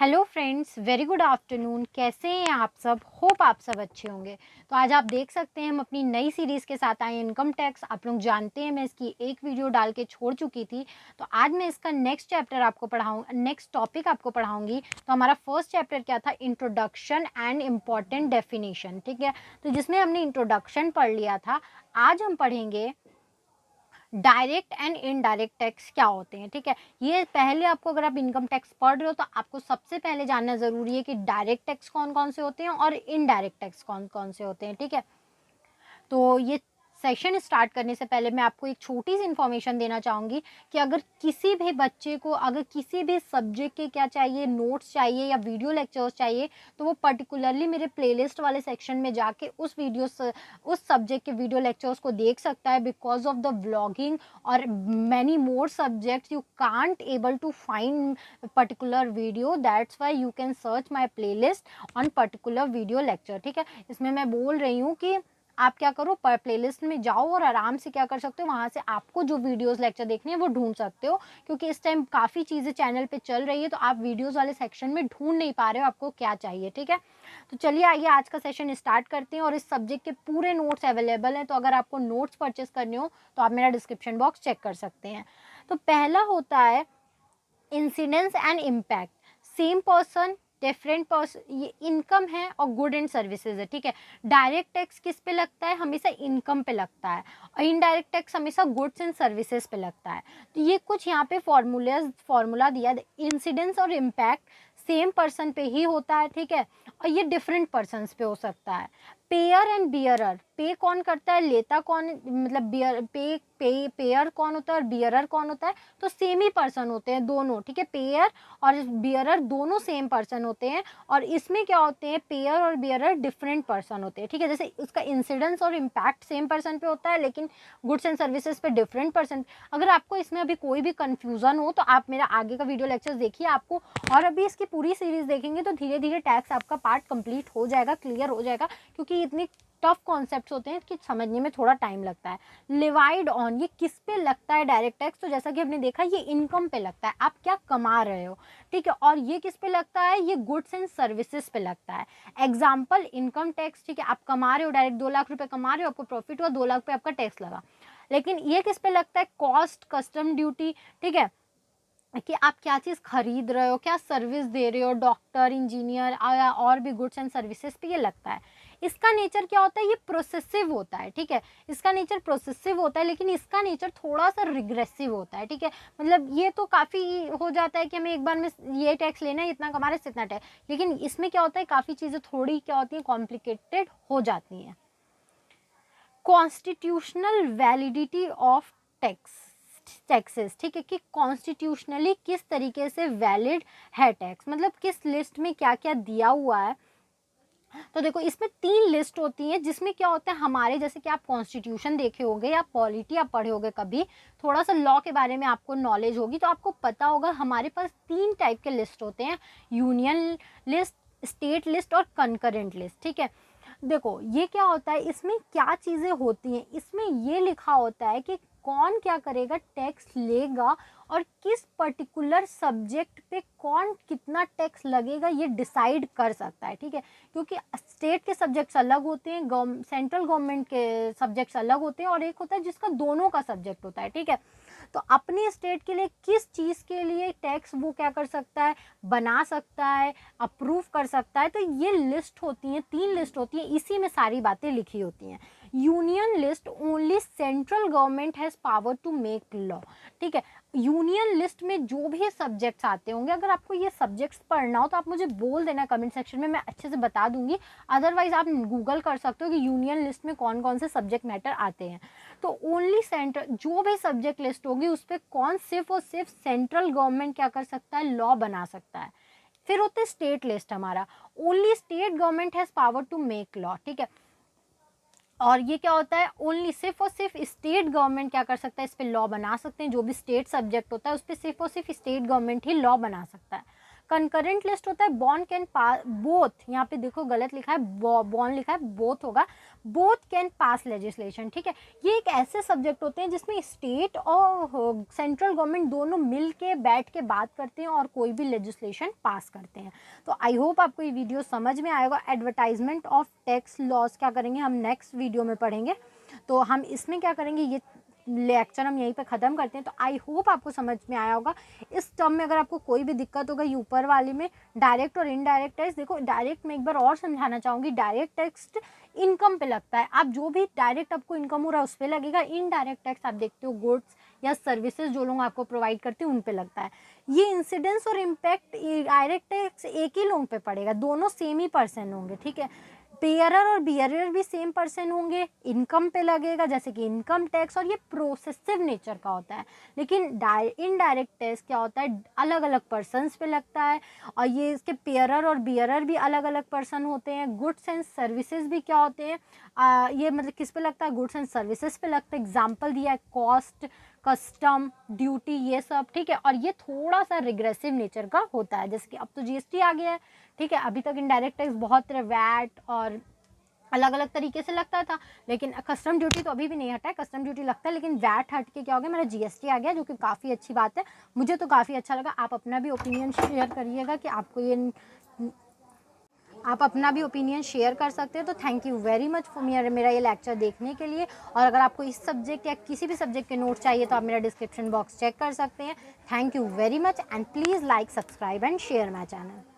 Hello friends, very good afternoon. कैसे हैं आप सब? होप आप सब अच्छे होंगे। तो आज आप देख सकते हैं हम अपनी नई सीरीज़ के साथ आए इनकम टैक्स। आप लोग जानते हैं मैं इसकी एक वीडियो डाल के छोड़ चुकी थी। तो आज मैं इसका नेक्स्ट चैप्टर आपको नेक्स्ट टॉपिक आपको पढ़ाऊंगी। तो हमारा फर्स्ट चैप्टर क्या था? Introduction and important definition. ठीक है, तो जिसमें हमने इंट्रोडक्शन पढ़ लिया था। आज हम पढ़ेंगे डायरेक्ट एंड इनडायरेक्ट टैक्स क्या होते हैं। ठीक है, ये पहले आपको, अगर आप इनकम टैक्स पढ़ रहे हो तो आपको सबसे पहले जानना ज़रूरी है कि डायरेक्ट टैक्स कौन कौन से होते हैं और इनडायरेक्ट टैक्स कौन कौन से होते हैं। ठीक है, तो ये सेशन स्टार्ट करने से पहले मैं आपको एक छोटी सी इन्फॉर्मेशन देना चाहूँगी कि अगर किसी भी बच्चे को अगर किसी भी सब्जेक्ट के क्या चाहिए, नोट्स चाहिए या वीडियो लेक्चर्स चाहिए, तो वो पर्टिकुलरली मेरे प्लेलिस्ट वाले सेक्शन में जाके उस सब्जेक्ट के वीडियो लेक्चर्स को देख सकता है। बिकॉज ऑफ द व्लॉगिंग और many more subjects you can't able to find particular video, that's why you can search my playlist on particular video lecture. ठीक है, इसमें मैं बोल रही हूँ कि आप क्या करो, पर प्लेलिस्ट में जाओ और आराम से क्या कर सकते हो, वहाँ से आपको जो वीडियोस लेक्चर देखने हैं वो ढूंढ सकते हो। क्योंकि इस टाइम काफ़ी चीज़ें चैनल पे चल रही है, तो आप वीडियोस वाले सेक्शन में ढूंढ नहीं पा रहे हो आपको क्या चाहिए। ठीक है, तो चलिए आइए आज का सेशन स्टार्ट करते हैं। और इस सब्जेक्ट के पूरे नोट्स अवेलेबल हैं, तो अगर आपको नोट्स परचेस करने हो तो आप मेरा डिस्क्रिप्शन बॉक्स चेक कर सकते हैं। तो पहला होता है incidence and impact. Same person different person, ये इनकम है और गुड एंड सर्विसेज है। ठीक है, डायरेक्ट टैक्स किस पे लगता है? हमेशा इनकम पे लगता है। और इनडायरेक्ट टैक्स हमेशा गुड्स एंड सर्विसेज पे लगता है। तो ये कुछ यहाँ पे फॉर्मूला दिया। इंसिडेंस और इम्पैक्ट सेम पर्सन पे ही होता है। ठीक है, और ये डिफरेंट पर्सन पे हो सकता है। पेयर एंड बियरर, पे कौन करता है, लेता कौन, मतलब बियर पेयर कौन होता है और बियरर कौन होता है? तो सेम ही पर्सन होते हैं दोनों। ठीक है, पेयर और बियरर दोनों सेम पर्सन होते हैं। और इसमें क्या होते हैं, पेयर और बियरर डिफरेंट पर्सन होते हैं। ठीक है, जैसे उसका इंसिडेंस और इम्पैक्ट सेम पर्सन पे होता है, लेकिन गुड्स एंड सर्विसेज पे डिफरेंट पर्सन। अगर आपको इसमें अभी कोई भी कंफ्यूजन हो तो आप मेरा आगे का वीडियो लेक्चर देखिए आपको, और अभी इसकी पूरी सीरीज देखेंगे तो धीरे धीरे टैक्स आपका पार्ट कंप्लीट हो जाएगा, क्लियर हो जाएगा। क्योंकि इतनी टफ कॉन्सेप्ट्स होते हैं कि समझने में थोड़ा टाइम लगता है। लिवाइड ऑन, ये किस पे लगता है डायरेक्ट टैक्स? तो जैसा कि हमने देखा, ये इनकम पे लगता है, आप क्या कमा रहे हो। ठीक है, और ये किस पे लगता है? ये गुड्स एंड सर्विसेज पे लगता है। Example income tax. ठीक है, आप कमा रहे हो, डायरेक्ट 2 लाख रुपए कमा रहे हो, आपको प्रॉफिट हुआ, 2 लाख पे आपका टैक्स लगा। लेकिन ये किस पे लगता है? Cost, custom duty. ठीक है, कि आप क्या चीज़ खरीद रहे हो, क्या सर्विस दे रहे हो, डॉक्टर, इंजीनियर या और भी गुड्स एंड सर्विसेज पे ये लगता है। इसका नेचर क्या होता है? ये प्रोसेसिव होता है। ठीक है, इसका नेचर प्रोसेसिव होता है, लेकिन इसका नेचर थोड़ा सा रिग्रेसिव होता है। ठीक है, मतलब ये तो काफ़ी हो जाता है कि हमें एक बार में ये टैक्स लेना है, इतना कमा रहे हैं, इतना टैक्स। लेकिन इसमें क्या होता है, काफ़ी चीज़ें थोड़ी क्या होती हैं, कॉम्प्लिकेटेड हो जाती हैं। Constitutional validity of taxes. ठीक है, कि कॉन्स्टिट्यूशनली किस तरीके से वैलिड है टैक्स, मतलब किस लिस्ट में क्या क्या दिया हुआ है। तो देखो, इसमें 3 लिस्ट होती हैं, जिसमें क्या होता है, हमारे जैसे कि आप कॉन्स्टिट्यूशन देखे होंगे या पॉलिटी आप पढ़े होंगे, कभी थोड़ा सा लॉ के बारे में आपको नॉलेज होगी तो आपको पता होगा हमारे पास 3 टाइप के लिस्ट होते हैं। यूनियन लिस्ट, स्टेट लिस्ट और कंकरेंट लिस्ट। ठीक है, देखो ये क्या होता है, इसमें क्या चीज़ें होती हैं, इसमें ये लिखा होता है कि कौन क्या करेगा, टैक्स लेगा, और किस पर्टिकुलर सब्जेक्ट पे कौन कितना टैक्स लगेगा ये डिसाइड कर सकता है। ठीक है, क्योंकि स्टेट के सब्जेक्ट्स अलग होते हैं, सेंट्रल गवर्नमेंट के सब्जेक्ट्स अलग होते हैं, और एक होता है जिसका दोनों का सब्जेक्ट होता है। ठीक है, तो अपने स्टेट के लिए किस चीज़ के लिए टैक्स वो क्या कर सकता है, बना सकता है, अप्रूव कर सकता है। तो ये लिस्ट होती हैं, 3 लिस्ट होती हैं, इसी में सारी बातें लिखी होती हैं। Union list, only central government has power to make law. ठीक है, यूनियन लिस्ट में जो भी सब्जेक्ट्स आते होंगे, अगर आपको ये सब्जेक्ट्स पढ़ना हो तो आप मुझे बोल देना कमेंट सेक्शन में, मैं अच्छे से बता दूंगी। अदरवाइज आप गूगल कर सकते हो कि यूनियन लिस्ट में कौन कौन से सब्जेक्ट मैटर आते हैं। तो ओनली सेंट्रल, जो भी सब्जेक्ट लिस्ट होगी उस पर कौन सिर्फ और सिर्फ सेंट्रल गवर्नमेंट क्या कर सकता है, लॉ बना सकता है। फिर होते हैं स्टेट लिस्ट हमारा, only state government has power to make law. ठीक है, और ये क्या होता है, ओनली सिर्फ और सिर्फ स्टेट गवर्नमेंट क्या कर सकता है, इस पर लॉ बना सकते हैं। जो भी स्टेट सब्जेक्ट होता है उस पर सिर्फ और सिर्फ स्टेट गवर्नमेंट ही लॉ बना सकता है। कंकरेंट लिस्ट होता है बॉन्ड कैन पास बोथ, यहाँ पे देखो गलत लिखा है, बॉन्ड लिखा है, बोथ होगा, बोथ कैन पास लेजिस्लेशन, ठीक है। ये एक ऐसे सब्जेक्ट होते हैं जिसमें स्टेट और सेंट्रल गवर्नमेंट दोनों मिल के बैठ के बात करते हैं और कोई भी लेजिस्लेशन पास करते हैं। तो आई होप आपको ये वीडियो समझ में आएगा। एडवर्टाइजमेंट ऑफ टैक्स लॉज क्या करेंगे हम नेक्स्ट वीडियो में पढ़ेंगे, तो हम इसमें क्या करेंगे, ये लेक्चर हम यहीं पे ख़त्म करते हैं। तो आई होप आपको समझ में आया होगा। इस टर्म में अगर आपको कोई भी दिक्कत होगा, ये ऊपर वाले में डायरेक्ट और इनडायरेक्ट टैक्स, देखो डायरेक्ट में एक बार और समझाना चाहूँगी, डायरेक्ट टैक्स इनकम पे लगता है, आप जो भी डायरेक्ट आपको इनकम हो रहा है उस पर लगेगा। इनडायरेक्ट टैक्स आप देखते हो गुड्स या सर्विसेज जो लोग आपको प्रोवाइड करते हैं उन पे लगता है। ये इंसिडेंस और इम्पैक्ट डायरेक्ट टैक्स एक ही लोगों पे पड़ेगा, दोनों सेम ही पर्सन होंगे, ठीक है। पेयरर और बियरर भी सेम पर्सन होंगे, इनकम पे लगेगा जैसे कि इनकम टैक्स, और ये प्रोसेसिव नेचर का होता है। लेकिन इनडायरेक्ट टैक्स क्या होता है, अलग अलग पर्सन्स पे लगता है, और ये इसके पेयरर और बियरर भी अलग अलग पर्सन होते हैं। गुड्स एंड सर्विसेज भी क्या होते हैं, ये मतलब किस पे लगता है, गुड्स एंड सर्विसेज पे लगता है। एग्जाम्पल दिया है कॉस्ट, कस्टम, ड्यूटी, ये सब, ठीक है। और ये थोड़ा सा रिग्रेसिव नेचर का होता है, जैसे कि अब तो जीएसटी आ गया है, ठीक है। अभी तक इनडायरेक्ट टैक्स बहुत तरह वैट और अलग अलग तरीके से लगता था, लेकिन कस्टम ड्यूटी तो अभी भी नहीं हटा है, कस्टम ड्यूटी लगता है, लेकिन वैट हट के क्या हो गया, मेरा जीएसटी आ गया, जो कि काफ़ी अच्छी बात है, मुझे तो काफ़ी अच्छा लगा। आप अपना भी ओपिनियन शेयर करिएगा कि आपको ये, आप अपना भी ओपिनियन शेयर कर सकते हो। तो thank you very much for मेरा ये लेक्चर देखने के लिए। और अगर आपको इस सब्जेक्ट या किसी भी सब्जेक्ट के नोट चाहिए तो आप मेरा डिस्क्रिप्शन बॉक्स चेक कर सकते हैं। Thank you very much and please like, subscribe and share my channel.